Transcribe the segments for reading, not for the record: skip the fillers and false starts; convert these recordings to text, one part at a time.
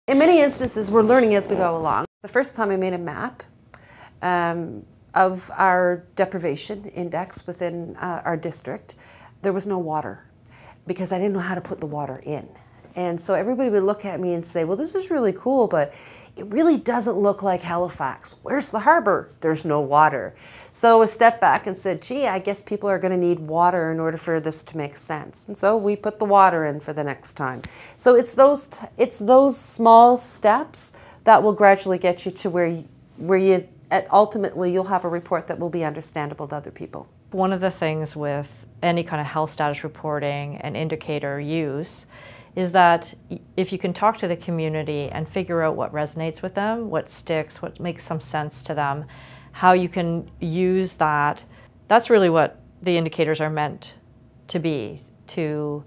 In many instances, we're learning as we go along. The first time I made a map of our deprivation index within our district, there was no water because I didn't know how to put the water in. And so everybody would look at me and say, well, this is really cool, but it really doesn't look like Halifax. Where's the harbor? There's no water. So I stepped back and said, gee, I guess people are going to need water in order for this to make sense. And so we put the water in for the next time. So it's those small steps that will gradually get you to where you ultimately you'll have a report that will be understandable to other people. One of the things with any kind of health status reporting and indicator use is that if you can talk to the community and figure out what resonates with them, what sticks, what makes some sense to them, how you can use that, that's really what the indicators are meant to be, to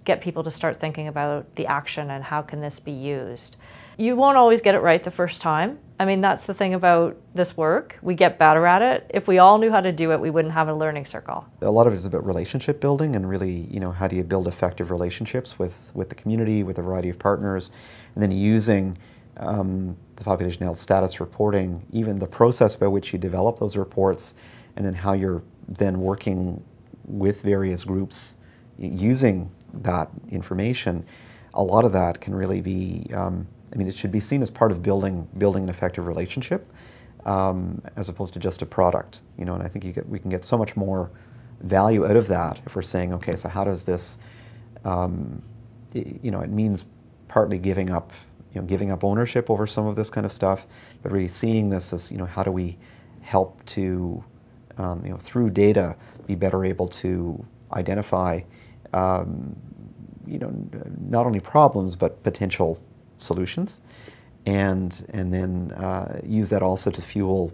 get people to start thinking about the action and how can this be used. You won't always get it right the first time. I mean, that's the thing about this work. We get better at it. If we all knew how to do it, we wouldn't have a learning circle. A lot of it is about relationship building and really, how do you build effective relationships with the community, with a variety of partners, and then using the population health status reporting, even the process by which you develop those reports, and then how you're then working with various groups using that information. A lot of that can really be it should be seen as part of building an effective relationship as opposed to just a product. And I think we can get so much more value out of that if we're saying, okay, so how does this, it means partly giving up ownership over some of this kind of stuff, but really seeing this as, how do we help to, through data, be better able to identify, not only problems but potential solutions, and then use that also to fuel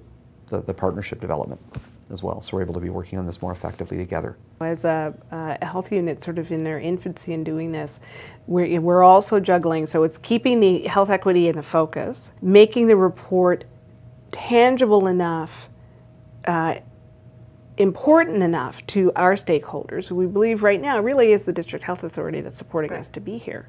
the partnership development as well. So we're able to be working on this more effectively together. As a health unit sort of in their infancy in doing this, we're also juggling, so it's keeping the health equity in the focus, making the report tangible enough, important enough to our stakeholders, who we believe right now really is the District Health Authority that's supporting us to be here.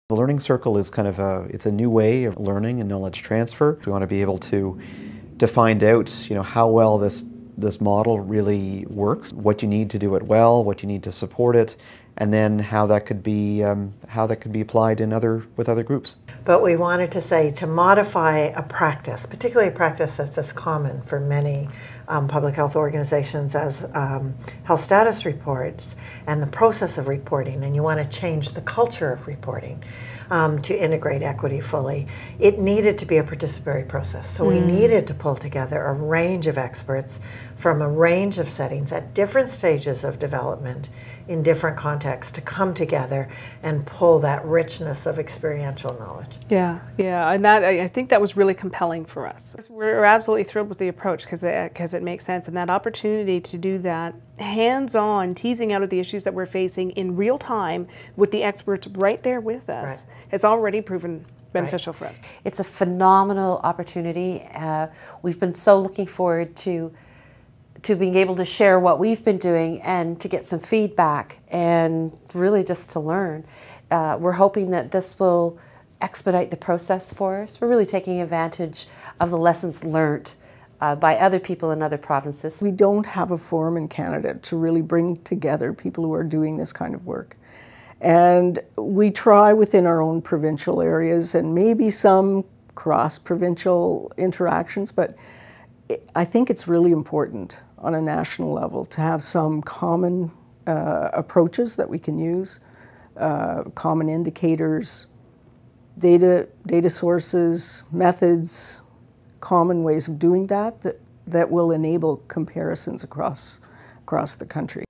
The Learning Circle is kind of it's a new way of learning and knowledge transfer. We want to be able to find out, how well this model really works, what you need to do it well, what you need to support it, and then how that could be applied with other groups. But we wanted to say to modify a practice, particularly a practice that's as common for many public health organizations as health status reports and the process of reporting, and you want to change the culture of reporting to integrate equity fully. It needed to be a participatory process, so we needed to pull together a range of experts from a range of settings at different stages of development in different contexts to come together and pull that richness of experiential knowledge. Yeah, and I think that was really compelling for us. We're absolutely thrilled with the approach because it makes sense, and that opportunity to do that hands-on, teasing out of the issues that we're facing in real time with the experts right there with us has already proven beneficial for us. It's a phenomenal opportunity. We've been so looking forward to being able to share what we've been doing and to get some feedback and really just to learn. We're hoping that this will expedite the process for us. We're really taking advantage of the lessons learned by other people in other provinces. We don't have a forum in Canada to really bring together people who are doing this kind of work. And we try within our own provincial areas and maybe some cross-provincial interactions, but I think it's really important on a national level to have some common approaches that we can use, common indicators, data sources, methods, common ways of doing that will enable comparisons across the country.